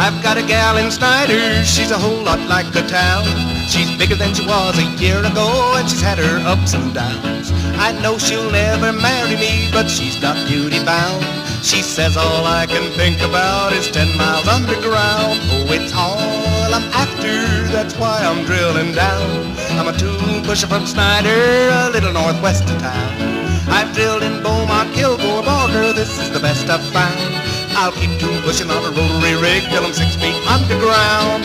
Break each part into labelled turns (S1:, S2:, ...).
S1: I've got a gal in Snyder, she's a whole lot like a town. She's bigger than she was a year ago, and she's had her ups and downs. I know she'll never marry me, but she's not duty bound. She says all I can think about is 10 miles underground. Oh, it's all I'm after, that's why I'm drilling down. I'm a tool pusher from Snyder, a little northwest of town. I've drilled in Beaumont, Kilgore, Barker, this is the best I've found. I'll keep tool pushing on a rotary rig till I'm 6 feet underground.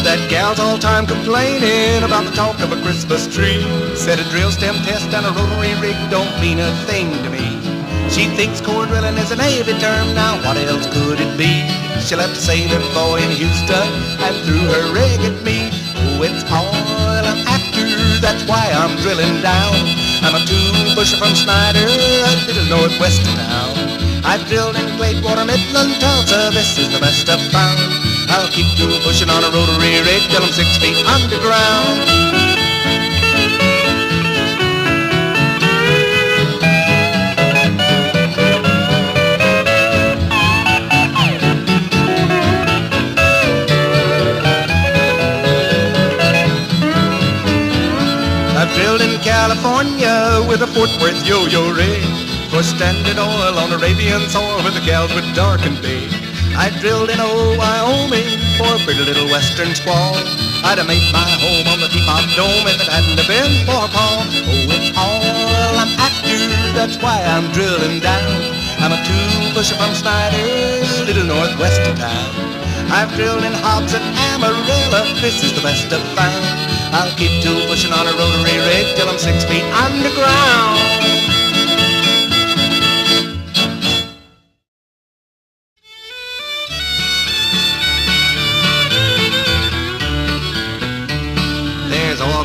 S1: That gal's all time complaining about the talk of a Christmas tree. Said a drill stem test and a rotary rig don't mean a thing to me. She thinks core drilling is a Navy term, now what else could it be? She'll have to save a boy in Houston and threw her rig at me. Oh, it's all I'm after, that's why I'm drilling down. I'm a tool pusher from Snyder, a little northwest of town. I've drilled in Gladewater, Midland, Tulsa, this is the best I've found. I'll keep tool pushing on a rotary rig till I'm 6 feet underground. I've drilled in California with a Fort Worth yo-yo rig, for Standard Oil on Arabian soil where the gals would dark and big. I drilled in old Wyoming for a pretty little western squaw. I'd have made my home on the Teapot Dome if it hadn't have been for Paul. Oh, it's all I'm after, that's why I'm drilling down. I'm a tool pusher from Snyder, little northwest of town. I've drilled in Hobbs and Amarillo, this is the best I've found. I'll keep tool pushing on a rotary rig till I'm 6 feet underground.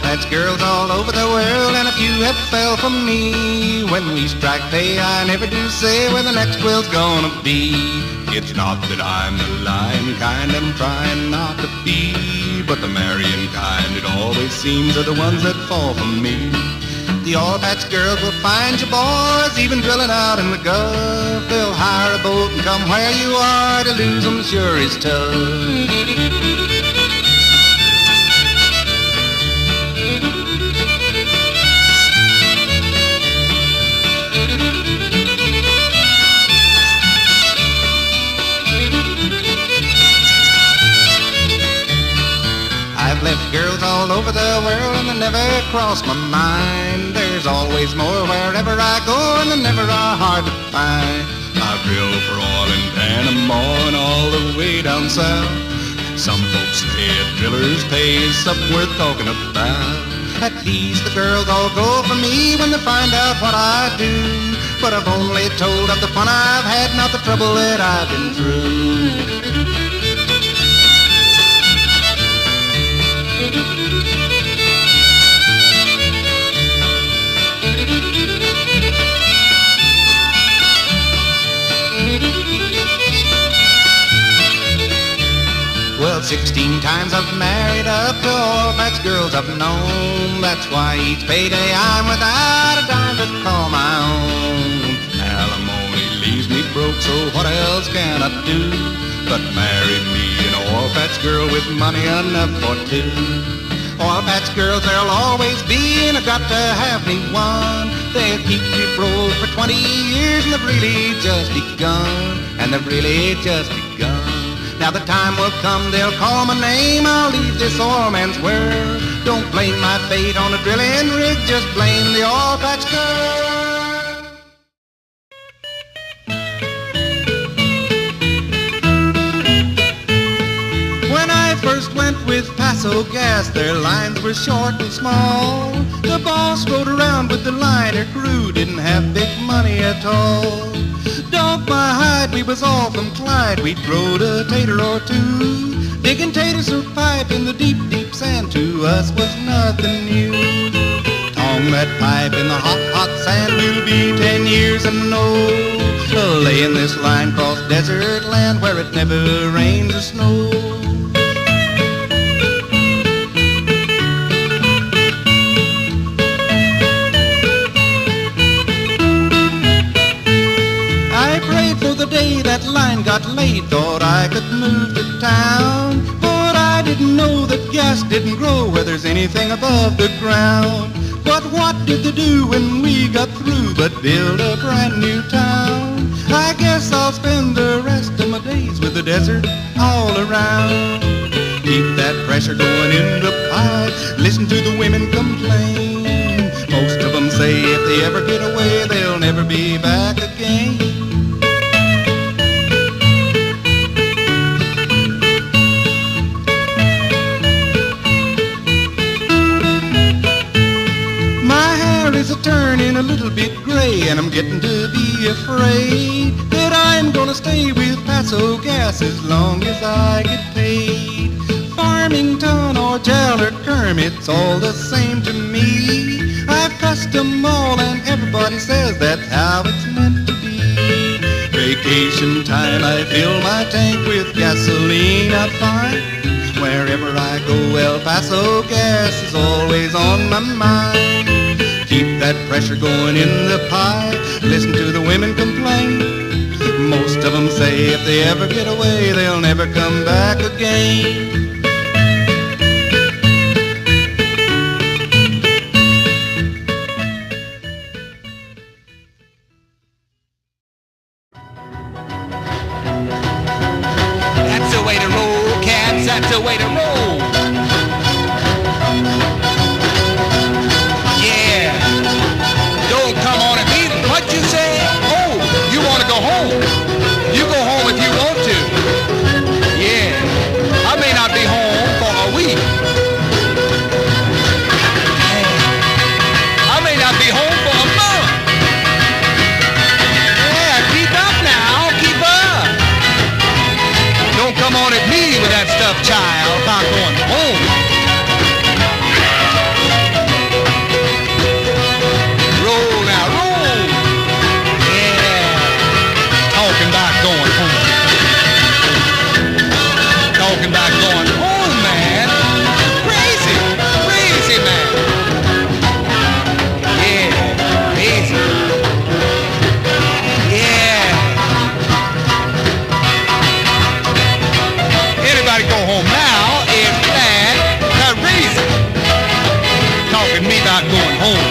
S1: That's girls all over the world, and a few have fell from me. When we strike pay, I never do say where the next will's gonna be. It's not that I'm the lying kind, I'm trying not to be, but the marrying kind, it always seems, are the ones that fall from me. The oil patch girls will find you boys, even drilling out in the Gulf. They'll hire a boat and come where you are, to lose them sure is tough. I've left girls all over the world and they never cross my mind. There's always more wherever I go, and they never are hard to find. I've drilled for oil in Panama and all the way down south. Some folks say a driller's pay is something worth talking about. At least the girls all go for me when they find out what I do. But I've only told of the fun I've had, not the trouble that I've been through. Well, 16 times I've married up to oil patch girls I've known. That's why each payday I'm without a dime to call my own. Alimony leaves me broke, so what else can I do but marry me an oil patch girl with money enough for two? Oil patch girls there'll always be, and I've got to have me one. They'll keep you broke for 20 years, and they've really just begun. And they've really just begun. Now the time will come, they'll call my name, I'll leave this oil man's world. Don't blame my fate on a drilling rig, just blame the oil patch girl. When I first went with Paso Gas, their lines were short and small. The boss rode around with the liner crew, didn't have big money at all. Dog my hide, we was all from Clyde, we'd throwed a tater or two. Digging tater soup pipe in the deep, deep sand to us was nothing new. Tong that pipe in the hot, hot sand, we'll be 10 years and no. lay in this line cross desert land where it never rains or snows. I prayed for the day that line got laid, thought I could move to town, but I didn't know that gas didn't grow where there's anything above the ground. But what did they do when we got through but build a brand new town? I guess I'll spend the rest of my days with the desert all around. Keep that pressure going in the pie, listen to the women complain. Most of them say if they ever get away, they'll never be back again. Is a turning a little bit gray, and I'm getting to be afraid that I'm gonna stay with Paso Gas as long as I get paid. Farmington or Jell or Kerm, it's all the same to me. I've cussed them all and everybody says that's how it's meant to be. Vacation time, I fill my tank with gasoline I find. Wherever I go, El Paso Gas is always on my mind. Keep that pressure going in the pie, listen to the women complain. Most of them say if they ever get away, they'll never come back again.
S2: That's the way to roll, cats, that's the way to roll. What you say? Oh, you want to go home? You go home if you want to. Yeah, I may not be home for a week. I may not be home for a month. Yeah, keep up now, keep up. Don't come on at me with that stuff, child, about going home. Going home.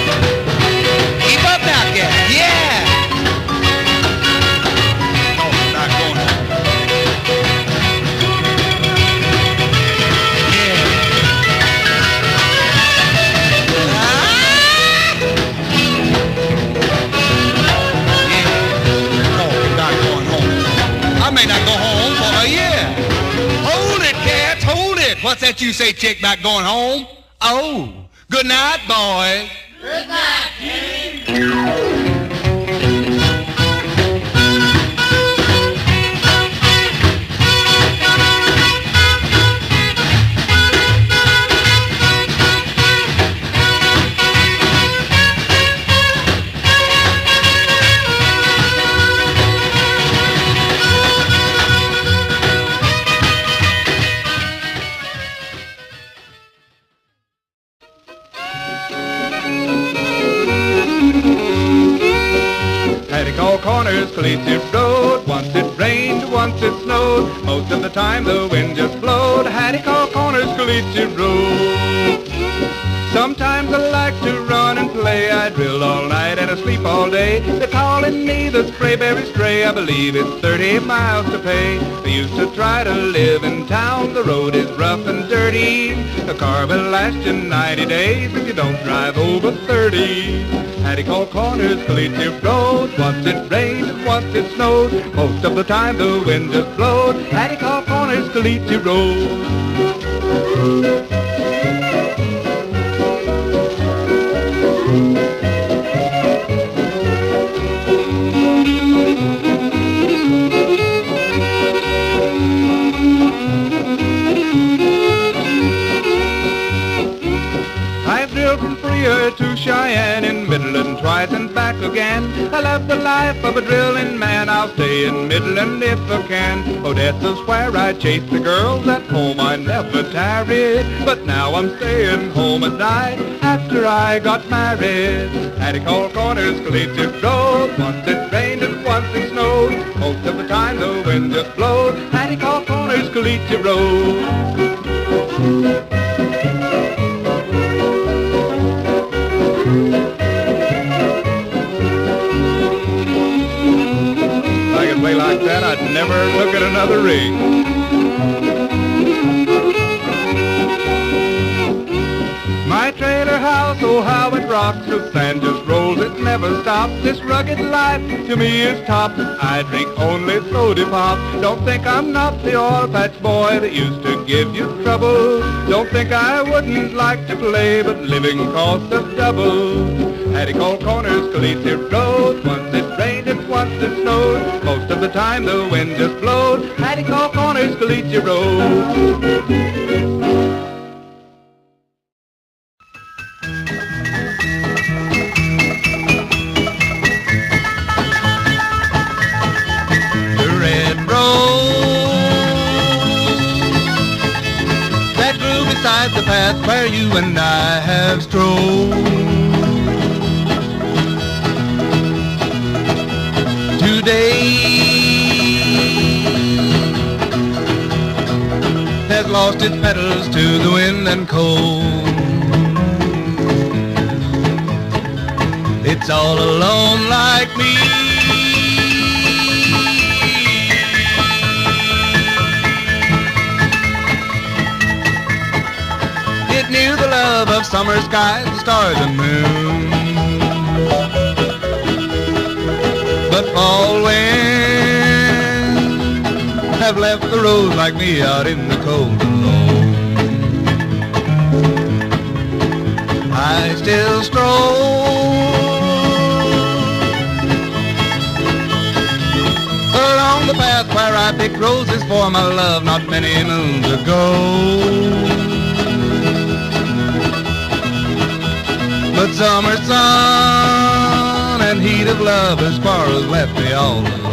S2: Keep up now, cat. Yeah. Talking about going home. Yeah. Yeah. Talking about going home. I may not go home for a year. Hold it, cats. Hold it. What's that you say, chick, about going home? Oh. Good night, boys.
S3: Good night, Kenny.
S4: All corners, Collegiate Road. Once it rained, once it snowed. Most of the time the wind just blowed. Haddock all corners, Collegiate Road. Sometimes I like to run and play. I drill all night and I sleep all day. They're calling me the Sprayberry Stray. I believe it's 30 miles to pay. I used to try to live in town. The road is rough and dirty. The car will last you 90 days if you don't drive over 30. Haddock all corners, Collegiate Road. Once it rained and once it snowed. Most of the time the wind just blowed. Haddock all corners, Collegiate Road. I've drilled from Freer to Cheyenne, in Midland twice and back again. I I love the life of a drilling man. I'll stay in Midland if I can. Odessa's where I chased the girls. At home I never tarried, but now I'm staying home at night after I got married. Attic Hall Corners, Collegiate Road. Once it rained and once it snowed. Most of the time the wind just blowed. Attic Hall Corners, Collegiate Road. If I could play like that, I'd never look at another ring. My trailer house, oh how it rocks, the sand just rolls, it never stops. This rugged life to me is top. I drink only soda pop. Don't think I'm not the oil patch boy that used to give you trouble. Don't think I wouldn't like to play, but living costs us double. Attic Hall Corners, Collegiate Road. Once it rained and once it snowed. Most of the time the wind just blowed. Attic Hall Corners, Collegiate Road.
S1: Beside the path where you and I have strolled. Today has lost its petals to the wind and cold. It's all alone like me. Knew the love of summer skies, the stars and moon. But fall winds have left the road like me out in the cold alone. I still stroll along the path where I picked roses for my love not many moons ago. But summer sun and heat of love as far as left me all alone.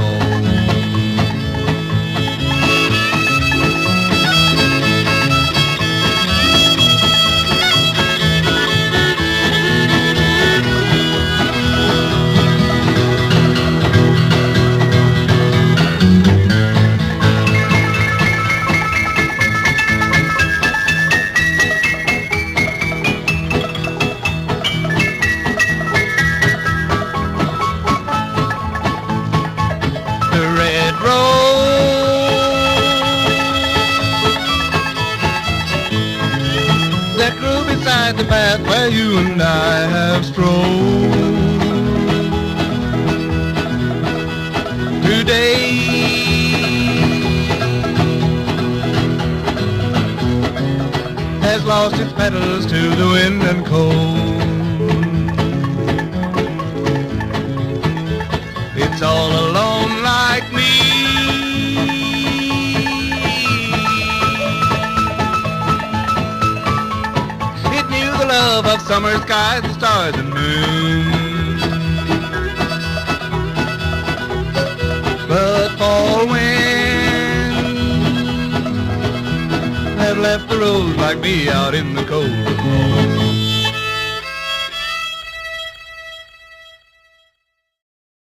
S1: The path where you and I have strolled. Today has lost its petals to the wind and cold. It's all alone like me. Love of summer skies, the stars and moon. But fall winds have left the road like me out in the cold.